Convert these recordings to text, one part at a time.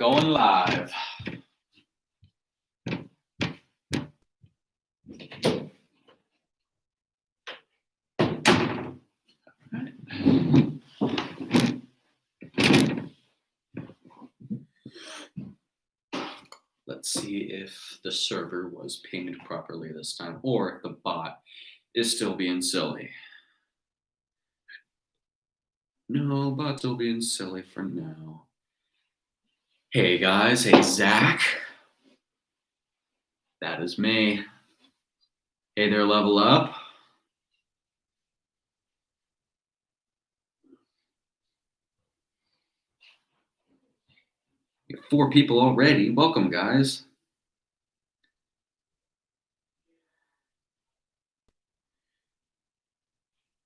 Going live. Let's see if the server was pinged properly this time, or if the bot is still being silly. No, bot's still being silly for now. Hey guys, hey Zach. That is me. Hey there, Level Up. We have 4 people already. Welcome, guys.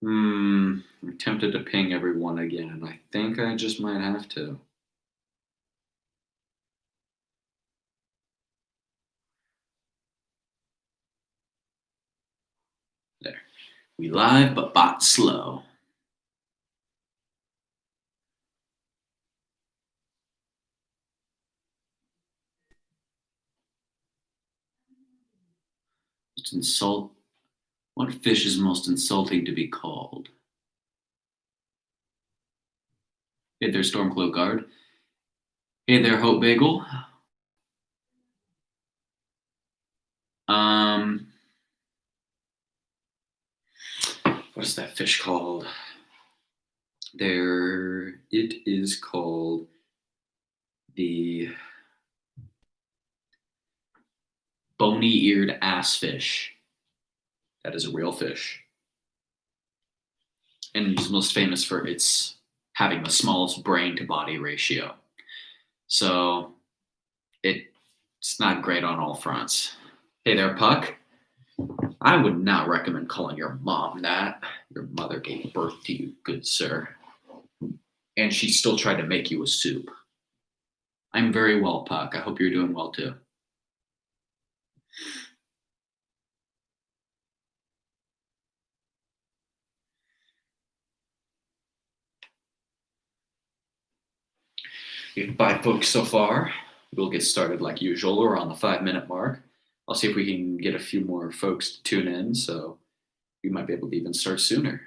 I'm tempted to ping everyone again, and I think I just might have to. There. We live, but bot slow. What fish is most insulting to be called? Hey there, Stormcloak Guard. Hey there, Hope Bagel. What is that fish called? It is called the bony-eared ass fish. That is a real fish. And it's most famous for its having the smallest brain to body ratio. So it's not great on all fronts. Hey there, Puck. I would not recommend calling your mom that. Your mother gave birth to you, good sir. And she still tried to make you a soup. I'm very well, Puck. I hope you're doing well too. We have 5 folks so far. We'll get started like usual. We're on the 5-minute mark. I'll see if we can get a few more folks to tune in, so we might be able to even start sooner.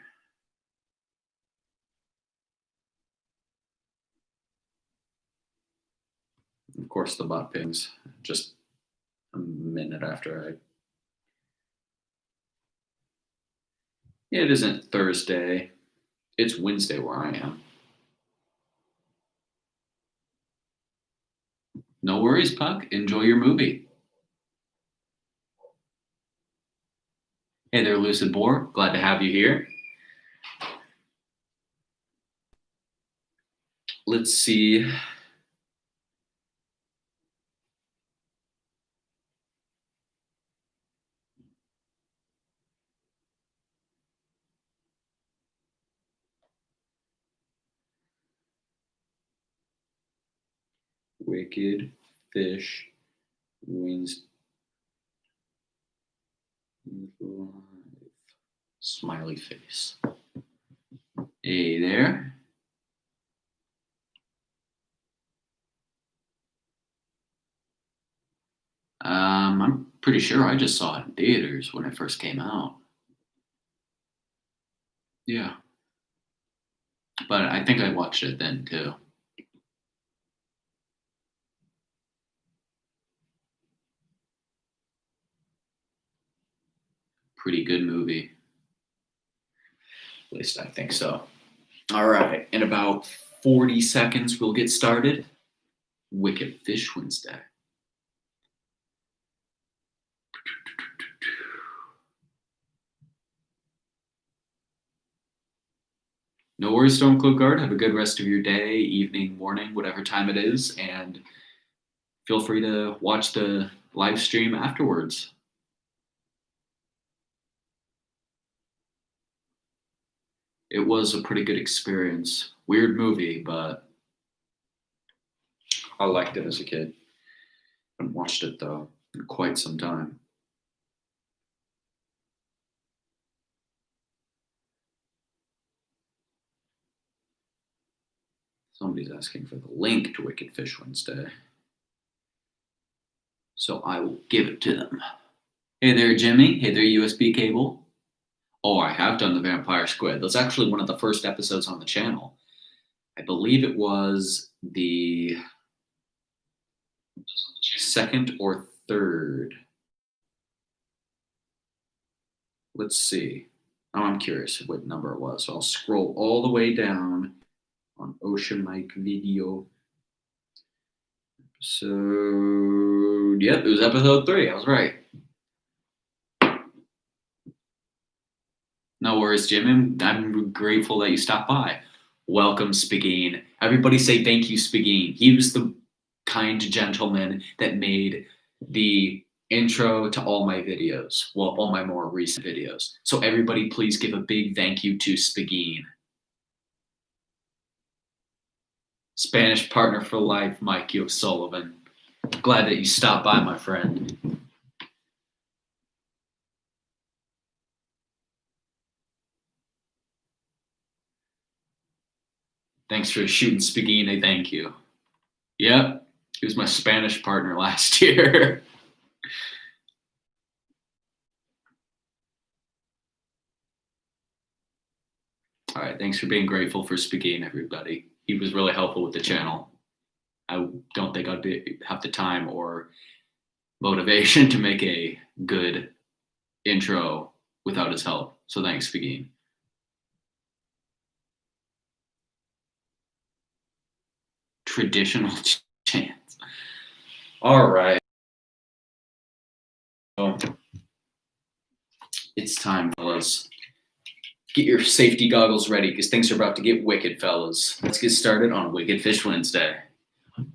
Of course, the bot pings just a minute after It isn't Thursday. It's Wednesday where I am. No worries, Puck. Enjoy your movie. Hey there, Lucid Boar. Glad to have you here. Let's see. Wicked Fish wins. Smiley face. Hey there. I'm pretty sure I just saw it in theaters when it first came out. Yeah. But I think I watched it then too. Pretty good movie. At least I think so. All right. In about 40 seconds, we'll get started. Wicked Fish Wednesday. No worries, Stormcloak Guard. Have a good rest of your day, evening, morning, whatever time it is, and feel free to watch the live stream afterwards. It was a pretty good experience. Weird movie, but I liked it as a kid. I haven't watched it, though, in quite some time. Somebody's asking for the link to Wicked Fish Wednesday. So I will give it to them. Hey there, Jimmy. Hey there, USB cable. Oh, I have done the Vampire Squid. That's actually one of the first episodes on the channel. I believe it was the second or third. Let's see. Oh, I'm curious what number it was. So I'll scroll all the way down on Ocean Mike Video. So, yep, it was episode 3. I was right. No worries, Jim. I'm grateful that you stopped by. Welcome, Spagine. Everybody say thank you, Spagine. He was the kind gentleman that made the intro to all my videos. Well, all my more recent videos. So everybody please give a big thank you to Spagine. Spanish partner for life, Mikey O'Sullivan. Glad that you stopped by, my friend. Thanks for shooting Spagini, thank you. Yep, he was my Spanish partner last year. All right, thanks for being grateful for Spagini, everybody. He was really helpful with the channel. I don't think I'd have the time or motivation to make a good intro without his help. So thanks, Spagini. Traditional chants. All right. So it's time, fellas. Get your safety goggles ready because things are about to get wicked, fellas. Let's get started on Wicked Fish Wednesday.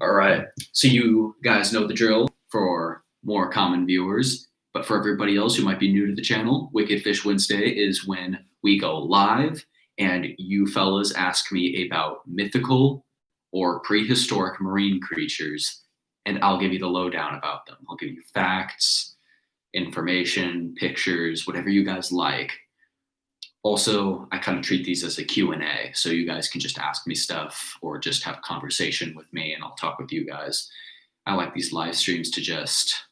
All right. So you guys know the drill for more common viewers, but for everybody else who might be new to the channel, Wicked Fish Wednesday is when we go live and you fellas ask me about mythical or prehistoric marine creatures, and I'll give you the lowdown about them. I'll give you facts, information, pictures, whatever you guys like. Also, I kind of treat these as a Q&A, so you guys can just ask me stuff or just have a conversation with me and I'll talk with you guys. I like these live streams to just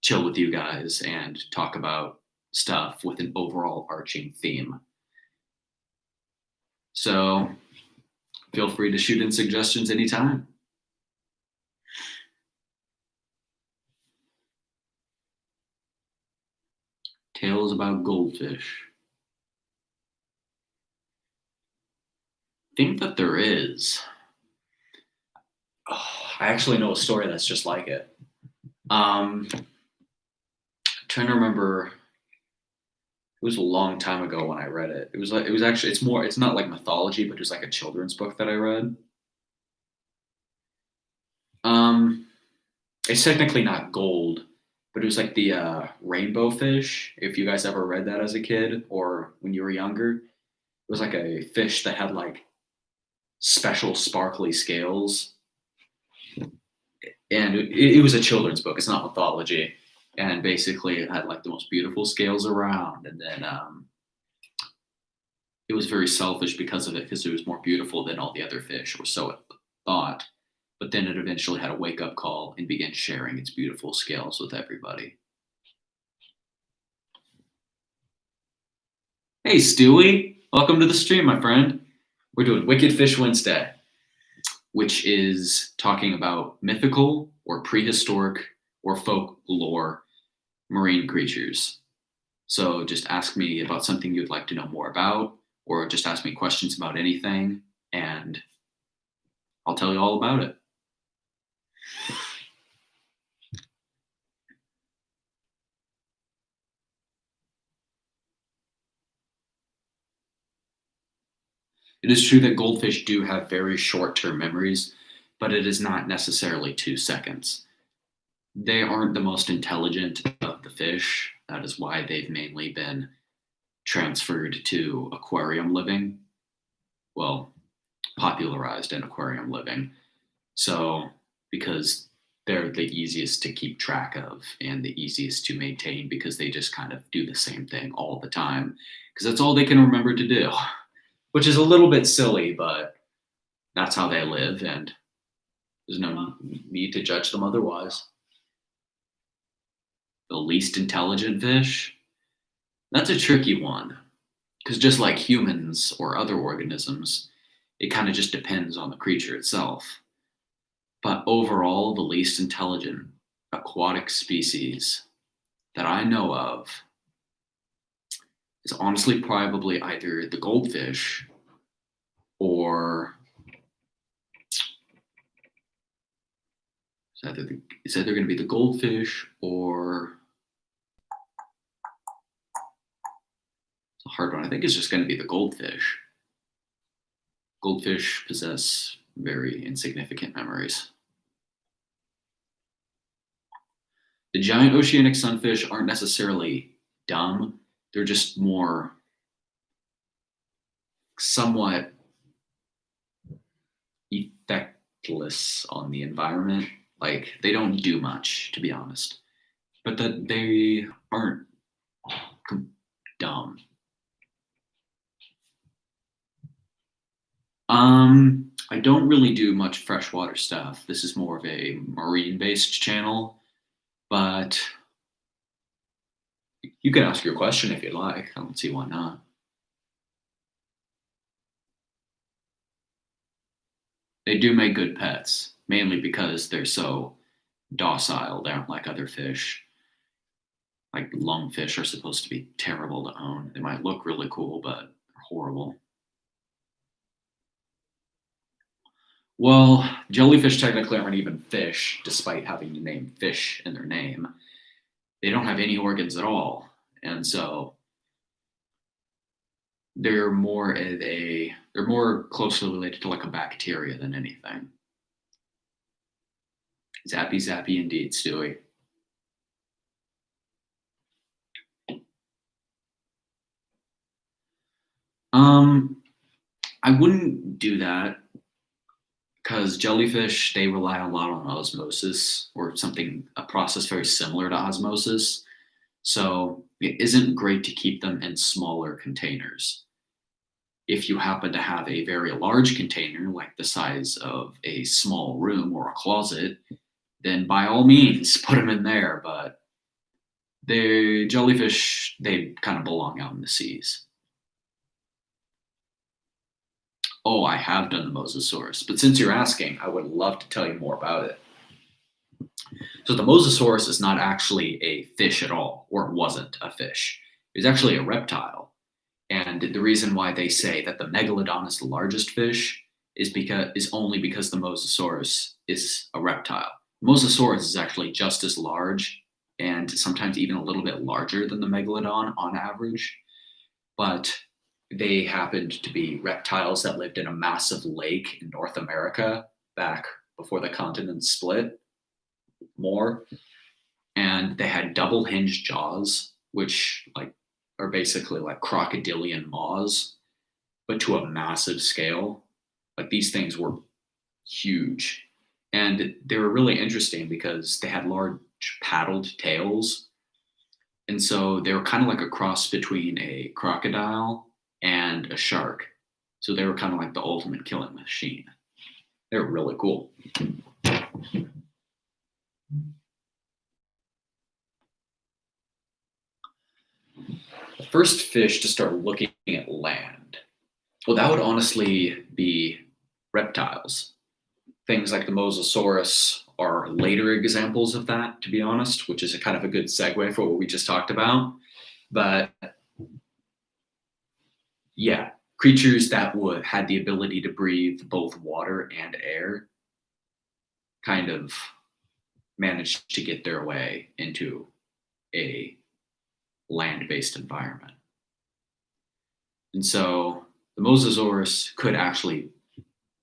chill with you guys and talk about stuff with an overall arching theme. So feel free to shoot in suggestions anytime. Tales about goldfish. I think that there is. Oh, I actually know a story that's just like it. I'm trying to remember. It was a long time ago when I read it. It's not like mythology, but it was like a children's book that I read. It's technically not gold, but it was like the rainbow fish. If you guys ever read that as a kid or when you were younger, it was like a fish that had like special sparkly scales. And it was a children's book. It's not mythology. And basically it had like the most beautiful scales around. And then it was very selfish because of it, because it was more beautiful than all the other fish, or so it thought. But then it eventually had a wake-up call and began sharing its beautiful scales with everybody. Hey, Stewie. Welcome to the stream, my friend. We're doing Wicked Fish Wednesday, which is talking about mythical or prehistoric or folklore marine creatures. So just ask me about something you'd like to know more about, or just ask me questions about anything, and I'll tell you all about it. It is true that goldfish do have very short-term memories, but it is not necessarily 2 seconds. They aren't the most intelligent of the fish. That is why they've mainly been transferred to aquarium living. Well, popularized in aquarium living. So, because they're the easiest to keep track of and the easiest to maintain because they just kind of do the same thing all the time because that's all they can remember to do, which is a little bit silly, but That's how they live, and there's no need to judge them otherwise. The least intelligent fish? That's a tricky one. Because just like humans or other organisms, it kind of just depends on the creature itself. But overall, the least intelligent aquatic species that I know of is honestly probably either the goldfish or it's either going to be the goldfish or it's a hard one. I think it's just going to be the goldfish. Goldfish possess very insignificant memories. The giant oceanic sunfish aren't necessarily dumb. They're just more somewhat effectless on the environment. Like, they don't do much, to be honest. But that they aren't dumb. I don't really do much freshwater stuff. This is more of a marine-based channel, but you can ask your question if you like. I don't see why not. They do make good pets, mainly because they're so docile. They aren't like other fish. Like lungfish are supposed to be terrible to own. They might look really cool, but they're horrible. Well, jellyfish technically aren't even fish, despite having the name fish in their name. They don't have any organs at all. And so they're more closely related to like a bacteria than anything. Zappy zappy indeed, Stewie. I wouldn't do that because jellyfish, they rely a lot on osmosis or a process very similar to osmosis. So it isn't great to keep them in smaller containers. If you happen to have a very large container, like the size of a small room or a closet, then by all means put them in there. But the jellyfish, they kind of belong out in the seas. Oh, I have done the Mososaurus, but since you're asking, I would love to tell you more about it. So the Mososaurus is not actually a fish at all, or it wasn't a fish. It was actually a reptile. And the reason why they say that the megalodon is the largest fish is only because the Mososaurus is a reptile. Mososaurus is actually just as large and sometimes even a little bit larger than the megalodon on average. But they happened to be reptiles that lived in a massive lake in North America back before the continents split more. And they had double hinged jaws, which are basically like crocodilian maws, but to a massive scale. Like these things were huge. And they were really interesting because they had large paddled tails. And so they were kind of like a cross between a crocodile and a shark. So they were kind of like the ultimate killing machine. They were really cool. The first fish to start looking at land, well, that would honestly be reptiles. Things like the Mososaurus are later examples of that, to be honest, which is a kind of a good segue for what we just talked about. But yeah, creatures that had the ability to breathe both water and air kind of managed to get their way into a land-based environment. And so the Mosasaurus could actually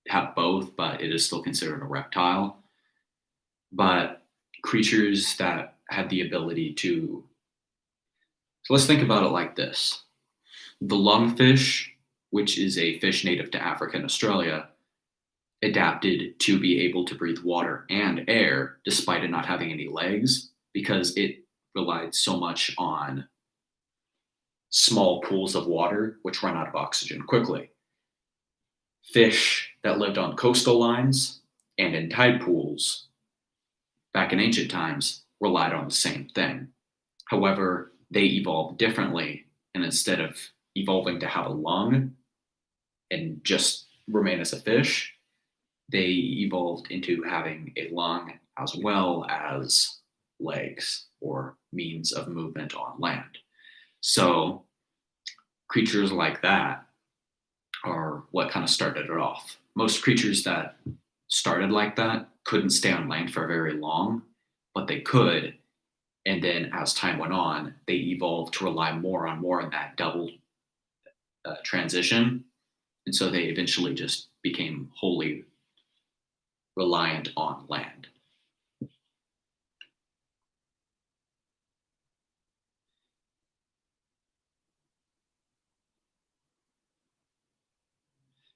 have both, but it is still considered a reptile. But creatures that had the ability to... So let's think about it like this. The lungfish, which is a fish native to Africa and Australia, adapted to be able to breathe water and air despite it not having any legs because it relied so much on small pools of water which run out of oxygen quickly. Fish that lived on coastal lines and in tide pools back in ancient times relied on the same thing. However, they evolved differently, and instead of evolving to have a lung and just remain as a fish, they evolved into having a lung as well as legs or means of movement on land. So creatures like that are what kind of started it off. Most creatures that started like that couldn't stay on land for very long, but they could. And then as time went on, they evolved to rely more on that double transition. And so they eventually just became wholly reliant on land.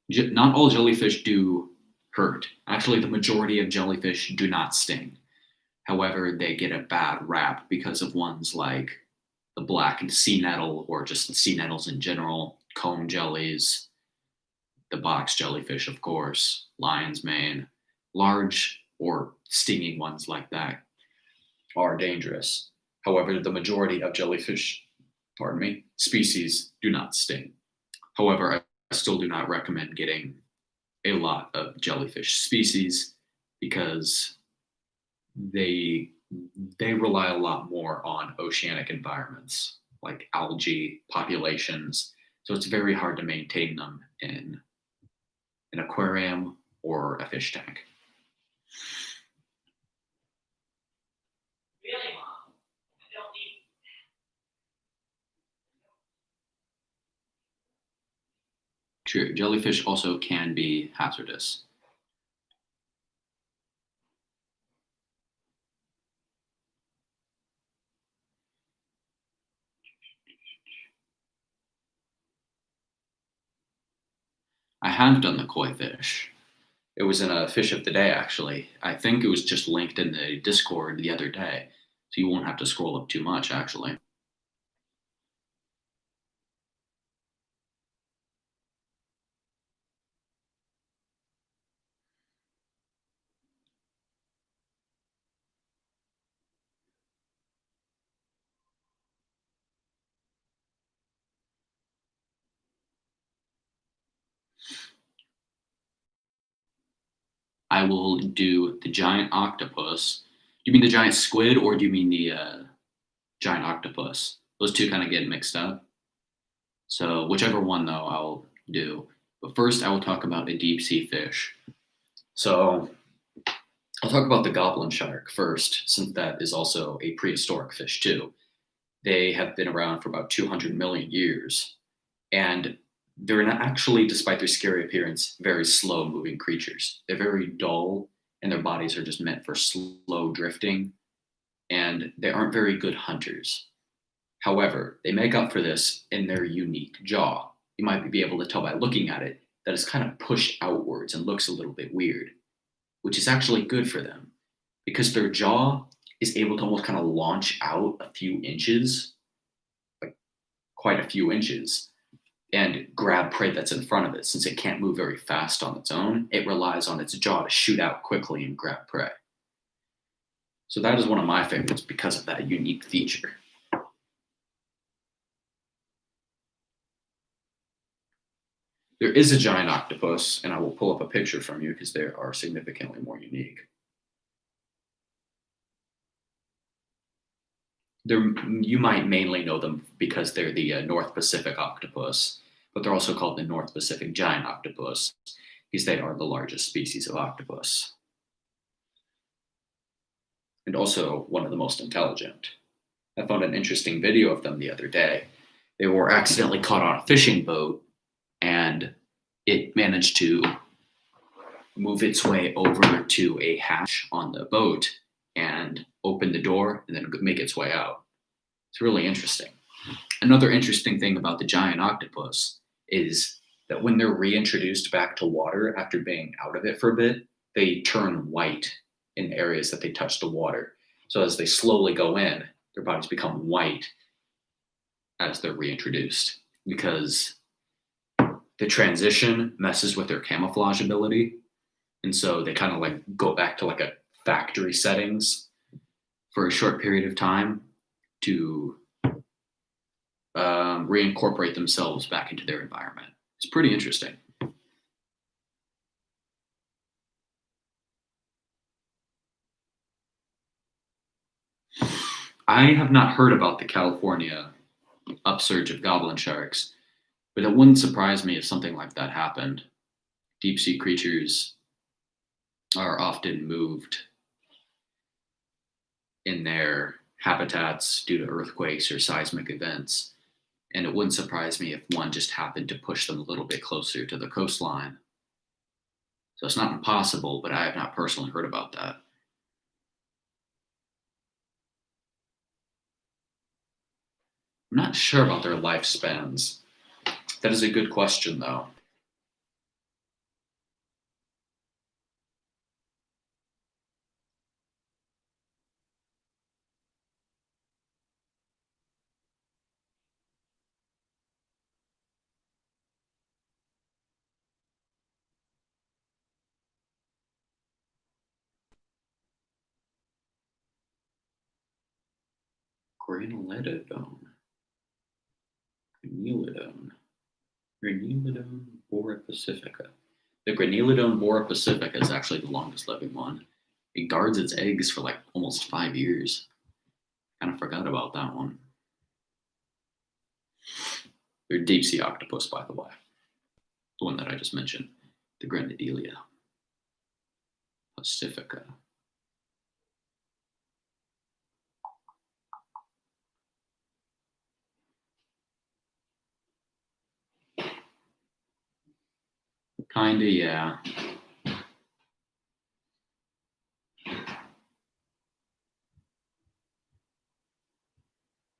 Not all jellyfish do hurt. Actually, the majority of jellyfish do not sting. However, they get a bad rap because of ones like the blackened sea nettle or just the sea nettles in general, comb jellies, the box jellyfish, of course, lion's mane. Large or stinging ones like that are dangerous. However, the majority of jellyfish, species do not sting. However, I still do not recommend getting a lot of jellyfish species because they rely a lot more on oceanic environments like algae populations. So it's very hard to maintain them in an aquarium or a fish tank. Really, Mom? I don't need. True, jellyfish also can be hazardous. I have done the koi fish. It was in a fish of the day, actually. I think it was just linked in the Discord the other day, so you won't have to scroll up too much, actually. I will do the giant octopus. Do you mean the giant squid, or do you mean the giant octopus? Those two kind of get mixed up. So whichever one, though, I'll do. But first, I will talk about a deep sea fish. So I'll talk about the goblin shark first, since that is also a prehistoric fish too. They have been around for about 200 million years, and they're not actually, despite their scary appearance, very slow moving creatures. They're very dull, and their bodies are just meant for slow drifting, and they aren't very good hunters. However, they make up for this in their unique jaw. You might be able to tell by looking at it that it's kind of pushed outwards and looks a little bit weird, which is actually good for them because their jaw is able to almost kind of launch out a few inches, like quite a few inches, and grab prey that's in front of it. Since it can't move very fast on its own, it relies on its jaw to shoot out quickly and grab prey. So that is one of my favorites because of that unique feature. There is a giant octopus, and I will pull up a picture from you because they are significantly more unique. You might mainly know them because they're the North Pacific octopus, but they're also called the North Pacific giant octopus because they are the largest species of octopus. And also one of the most intelligent. I found an interesting video of them the other day. They were accidentally caught on a fishing boat, and it managed to move its way over to a hatch on the boat and open the door and then make its way out. It's really interesting. Another interesting thing about the giant octopus is that when they're reintroduced back to water after being out of it for a bit, they turn white in areas that they touch the water. So as they slowly go in, their bodies become white as they're reintroduced because the transition messes with their camouflage ability. And so they kind of like go back to like a factory settings for a short period of time to reincorporate themselves back into their environment. It's pretty interesting. I have not heard about the California upsurge of goblin sharks, but it wouldn't surprise me if something like that happened. Deep sea creatures are often moved in their habitats due to earthquakes or seismic events, and it wouldn't surprise me if one just happened to push them a little bit closer to the coastline. So it's not impossible, but I have not personally heard about that. I'm not sure about their lifespans. That is a good question, though. Granulidodone. Granulidone. Granulidone bora pacifica. The Granulidone bora pacifica is actually the longest living one. It guards its eggs for like almost 5 years. Kind of forgot about that one. They're deep sea octopus, by the way. The one that I just mentioned. The Granuladelia pacifica. Kinda, yeah.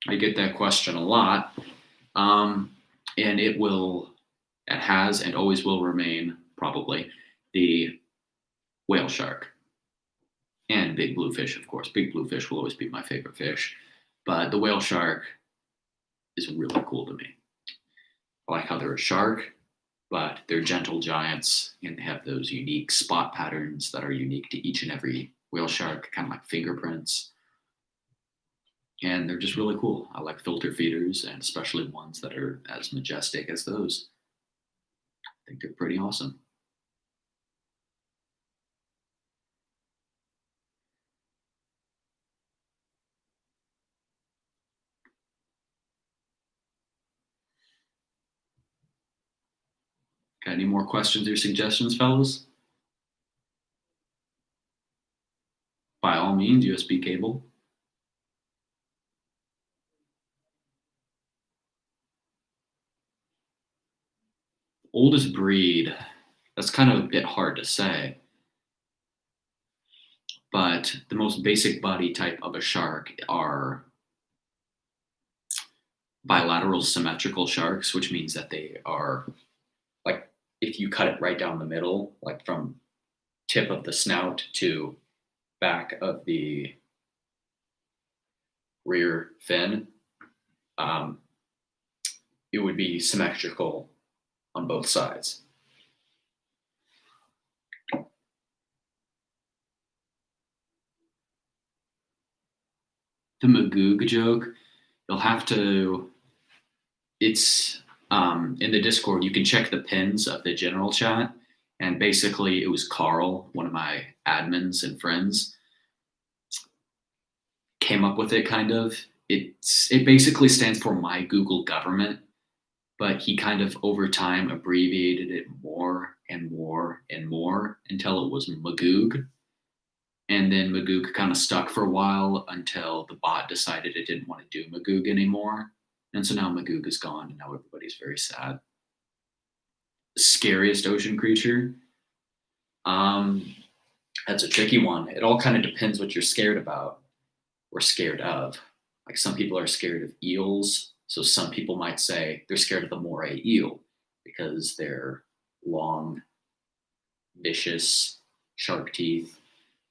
I get that question a lot. And it has and always will remain, probably, the whale shark. And big blue fish, of course. Big blue fish will always be my favorite fish. But the whale shark is really cool to me. I like how they're a shark, but they're gentle giants and they have those unique spot patterns that are unique to each and every whale shark, kind of like fingerprints. And they're just really cool. I like filter feeders, and especially ones that are as majestic as those. I think they're pretty awesome. Got any more questions or suggestions, fellas? By all means, USB cable. Oldest breed, that's kind of a bit hard to say. But the most basic body type of a shark are bilateral symmetrical sharks, which means that they are like if you cut it right down the middle, like from tip of the snout to back of the rear fin, um, it would be symmetrical on both sides. The Magoog joke, you'll have to, it's in the Discord, you can check the pins of the general chat. And basically, it was Carl, one of my admins and friends, came up with it kind of. It basically stands for My Google Government, but he kind of over time abbreviated it more and more and more until it was Magoog. And then Magoog kind of stuck for a while until the bot decided it didn't want to do Magoog anymore. And so now Magoog is gone, and now everybody's very sad. The scariest ocean creature? That's a tricky one. It all kind of depends what you're scared about or scared of. Like some people are scared of eels. So some people might say they're scared of the moray eel because they're long, vicious, shark teeth.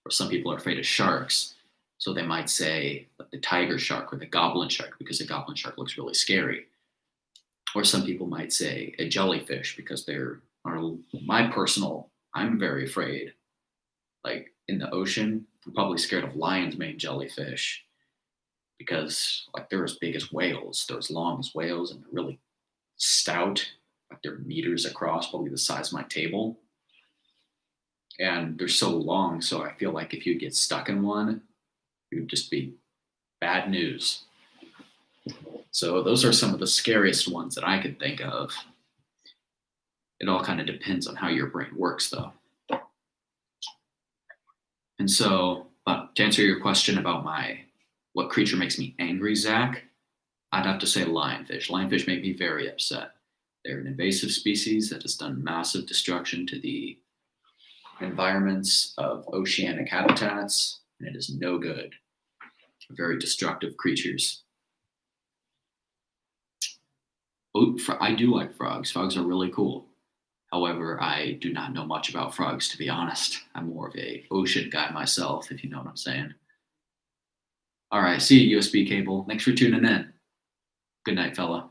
Or some people are afraid of sharks. So they might say like the tiger shark or the goblin shark because the goblin shark looks really scary. or some people might say a jellyfish because they're are I'm very afraid. Like in the ocean, I'm probably scared of lion's mane jellyfish because like they're as big as whales, they're as long as whales, and they're really stout. Like they're meters across, probably the size of my table, and they're so long. So I feel like if you get stuck in one, it would just be bad news. So those are some of the scariest ones that I could think of. It all kind of depends on how your brain works, though. And so, to answer your question about what creature makes me angry, Zach, I'd have to say lionfish. Lionfish make me very upset. They're an invasive species that has done massive destruction to the environments of oceanic habitats, and it is no good. Very destructive creatures. I do like frogs. Frogs are really cool. However, I do not know much about frogs, to be honest. I'm more of a ocean guy myself, if you know what I'm saying. All right, see you, USB cable. Thanks for tuning in. Good night, fella.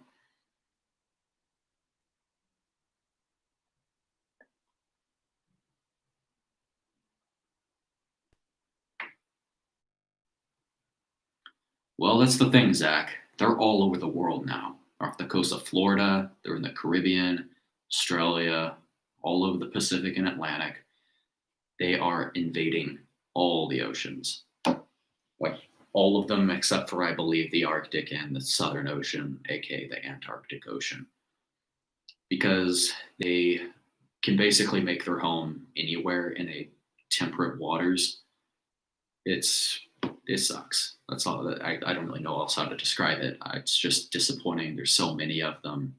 Well, that's the thing, Zach. They're all over the world now. They're off the coast of Florida, they're in the Caribbean, Australia, all over the Pacific and Atlantic. They are invading all the oceans. Like all of them except for, I believe, the Arctic and the Southern Ocean, aka the Antarctic Ocean. Because they can basically make their home anywhere in a temperate waters. It sucks. That's all. I don't really know else how to describe it. It's just disappointing. There's so many of them.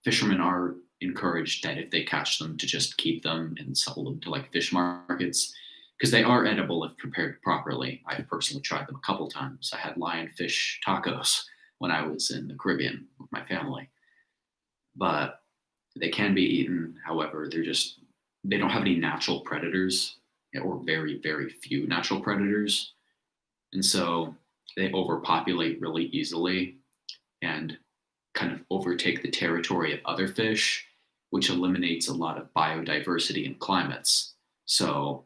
Fishermen are encouraged that if they catch them to just keep them and sell them to like fish markets because they are edible if prepared properly. I've personally tried them a couple times. I had lionfish tacos when I was in the Caribbean with my family, but they can be eaten. However, they don't have any natural predators or very, very few natural predators. And so they overpopulate really easily and kind of overtake the territory of other fish, which eliminates a lot of biodiversity in climates. So,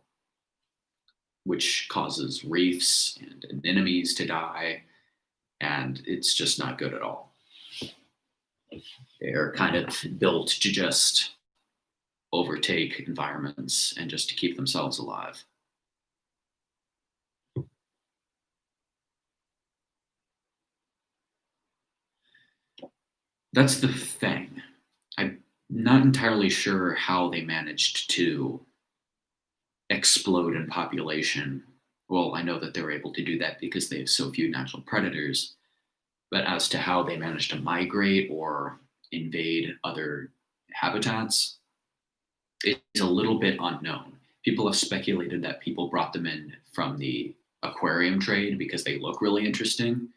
which causes reefs and anemones to die, and it's just not good at all. They're kind of built to just overtake environments and just to keep themselves alive. That's the thing. I'm not entirely sure how they managed to explode in population. Well, I know that they were able to do that because they have so few natural predators, but as to how they managed to migrate or invade other habitats, it's a little bit unknown. People have speculated that people brought them in from the aquarium trade because they look really interesting,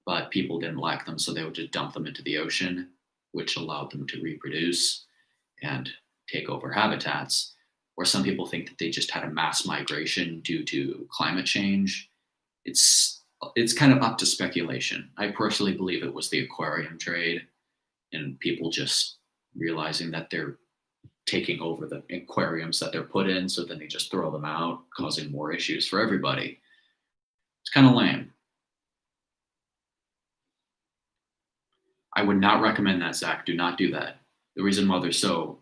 but people didn't like them, so they would just dump them into the ocean, which allowed them to reproduce and take over habitats. Or some people think that they just had a mass migration due to climate change. It's it's kind of up to speculation. I personally believe it was the aquarium trade and people just realizing that they're taking over the aquariums that they're put in, so then they just throw them out, causing more issues for everybody. It's kind of lame. I would not recommend that, Zach. Do not do that. The reason why they're so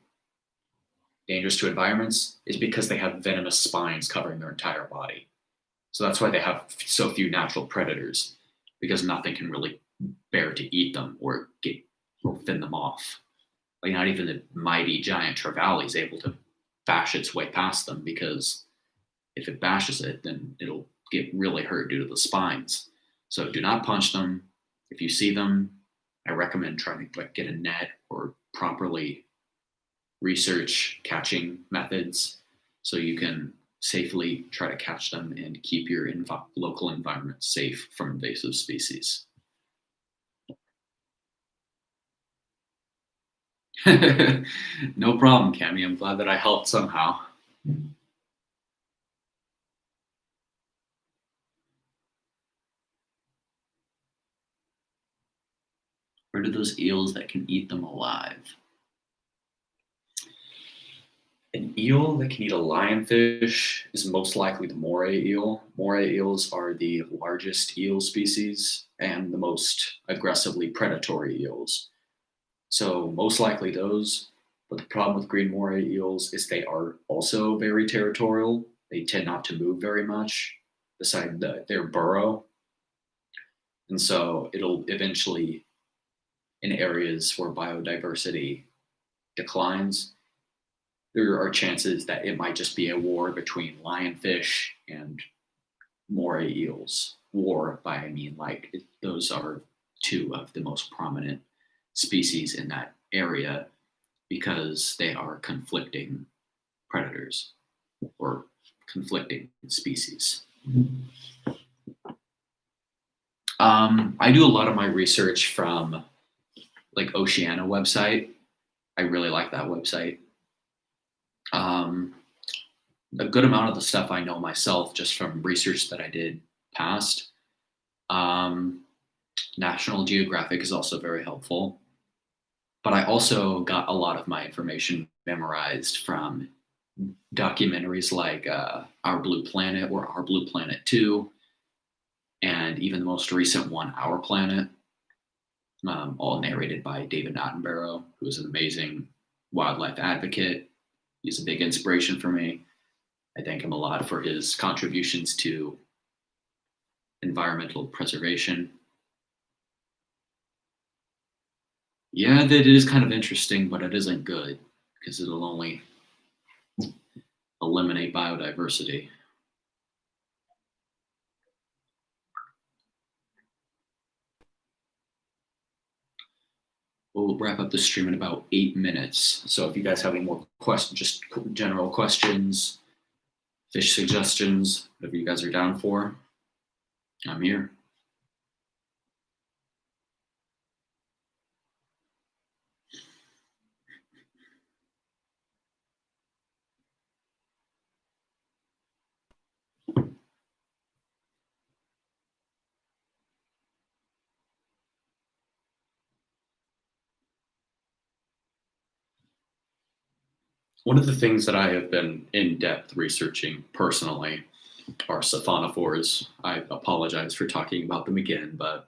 dangerous to environments is because they have venomous spines covering their entire body. So that's why they have so few natural predators, because nothing can really bear to eat them or fend them off. Like not even the mighty giant trevally is able to bash its way past them, because if it bashes it, then it'll get really hurt due to the spines. So do not punch them. If you see them, I recommend trying to get a net or properly research catching methods so you can safely try to catch them and keep your local environment safe from invasive species. No problem, Cami. I'm glad that I helped somehow. Rid of those eels that can eat them alive. An eel that can eat a lionfish is most likely the moray eel. Moray eels are the largest eel species and the most aggressively predatory eels. So, most likely those. But the problem with green moray eels is they are also very territorial. They tend not to move very much beside their burrow. And so, it'll eventually, in areas where biodiversity declines, there are chances that it might just be a war between lionfish and moray eels. War, by I mean like those are two of the most prominent species in that area because they are conflicting predators or conflicting species. I do a lot of my research from like Oceana website. I really like that website. A good amount of the stuff I know myself just from research that I did past. National Geographic is also very helpful. But I also got a lot of my information memorized from documentaries like Our Blue Planet or Our Blue Planet 2, and even the most recent one, Our Planet, all narrated by David Attenborough, who is an amazing wildlife advocate. He's a big inspiration for me. I thank him a lot for his contributions to environmental preservation. Yeah, that is kind of interesting, but it isn't good because it'll only eliminate biodiversity. We'll wrap up the stream in about 8 minutes. So if you guys have any more questions, just general questions, fish suggestions, whatever you guys are down for, I'm here. One of the things that I have been in depth researching personally are Sophonophores. I apologize for talking about them again, but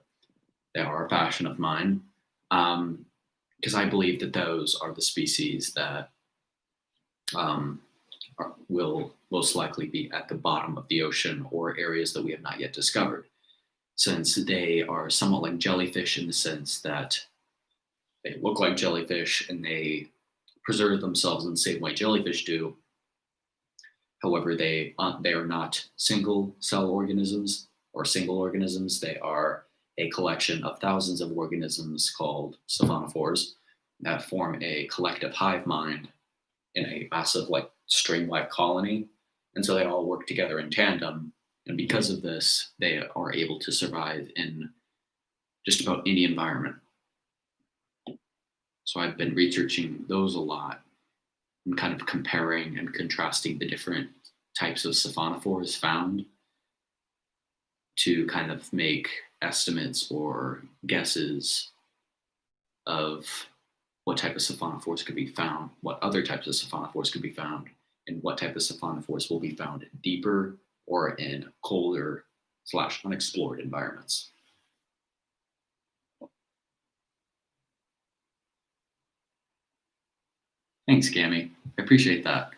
they are a passion of mine because I believe that those are the species that will most likely be at the bottom of the ocean or areas that we have not yet discovered, since they are somewhat like jellyfish in the sense that they look like jellyfish and they preserve themselves in the same way jellyfish do. However, they are not single cell organisms or single organisms. They are a collection of thousands of organisms called Sophonophores that form a collective hive mind in a massive like string-like colony. And so they all work together in tandem. And because of this, they are able to survive in just about any environment. So I've been researching those a lot and kind of comparing and contrasting the different types of Sophonophores found to kind of make estimates or guesses of what type of Sophonophores could be found, what other types of Sophonophores could be found, and what type of Sophonophores will be found deeper or in colder / unexplored environments. Thanks, Gammy. I appreciate that.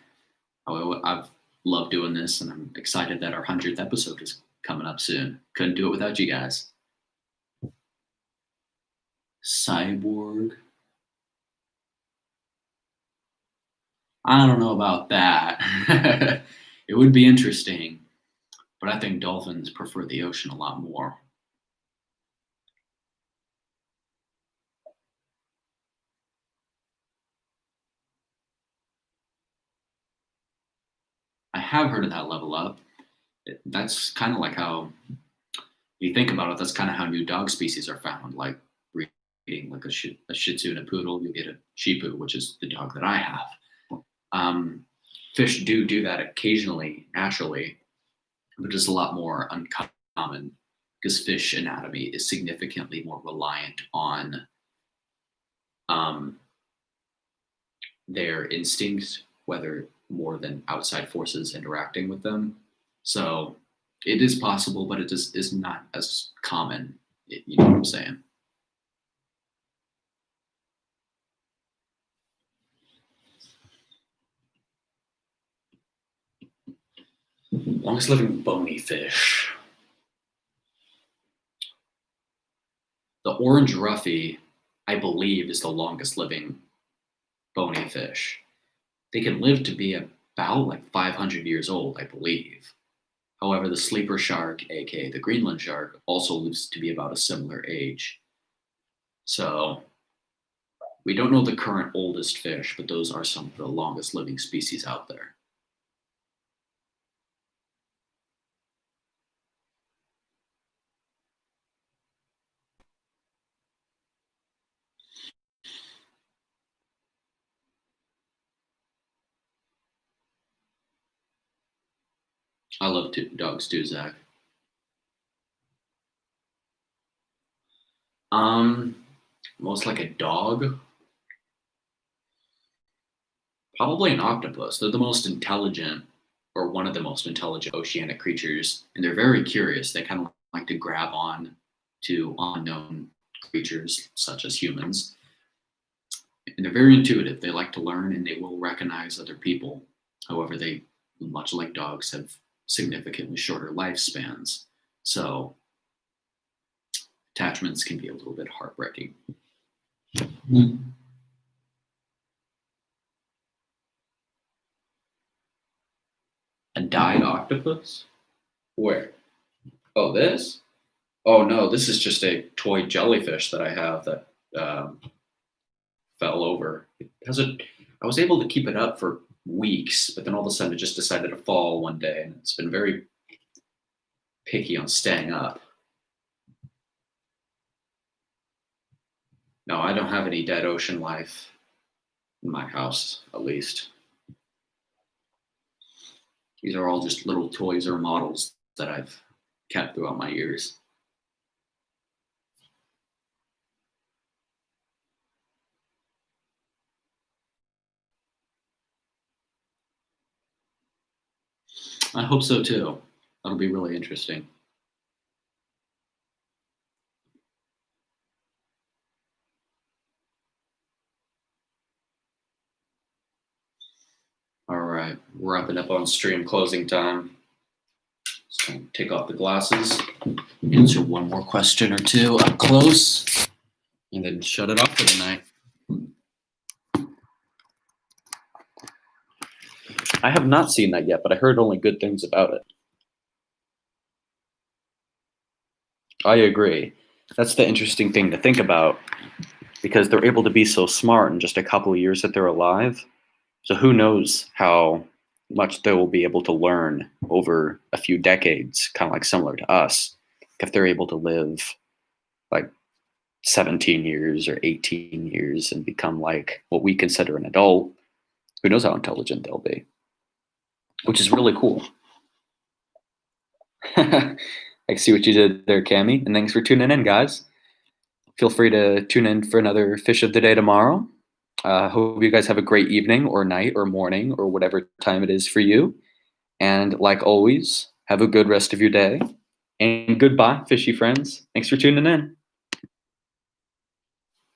I've loved doing this, and I'm excited that our 100th episode is coming up soon. Couldn't do it without you guys. Cyborg. I don't know about that. It would be interesting, but I think dolphins prefer the ocean a lot more. I have heard of that level up. That's kind of like how you think about it. That's kind of how new dog species are found. Like breeding like a Shih Tzu and a Poodle, you get a Shih Tzu, which is the dog that I have. Fish do that occasionally, naturally, but it's a lot more uncommon because fish anatomy is significantly more reliant on their instinct, whether more than outside forces interacting with them. So it is possible, but it is not as common. You know what I'm saying? Longest living bony fish. The orange roughy, I believe, is the longest living bony fish. They can live to be about like 500 years old, I believe. However, the sleeper shark, aka the Greenland shark, also lives to be about a similar age. So we don't know the current oldest fish, but those are some of the longest living species out there. I love dogs too, Zach. Um, Most like a dog, probably an octopus. They're the most intelligent, or one of the most intelligent oceanic creatures, and they're very curious. They kind of like to grab on to unknown creatures such as humans, and they're very intuitive. They like to learn, and they will recognize other people. However, they, much like dogs, have significantly shorter lifespans. So attachments can be a little bit heartbreaking. A dyed octopus? Where? Oh, this? Oh no, this is just a toy jellyfish that I have that fell over. It has a. I was able to keep it up for weeks, but then all of a sudden it just decided to fall one day, and it's been very picky on staying up. No, I don't have any dead ocean life in my house, at least. These are all just little toys or models that I've kept throughout my years. I hope so too. That'll be really interesting. All right, wrapping up on stream closing time. So take off the glasses, answer one more question or two up close, and then shut it off for the night. I have not seen that yet, but I heard only good things about it. I agree. That's the interesting thing to think about, because they're able to be so smart in just a couple of years that they're alive. So who knows how much they will be able to learn over a few decades, kind of like similar to us, if they're able to live like 17 years or 18 years and become like what we consider an adult. Who knows how intelligent they'll be, which is really cool. I see what you did there, Cami, and thanks for tuning in, guys. Feel free to tune in for another Fish of the Day tomorrow. Hope you guys have a great evening or night or morning or whatever time it is for you. And like always, have a good rest of your day. And goodbye, fishy friends. Thanks for tuning in.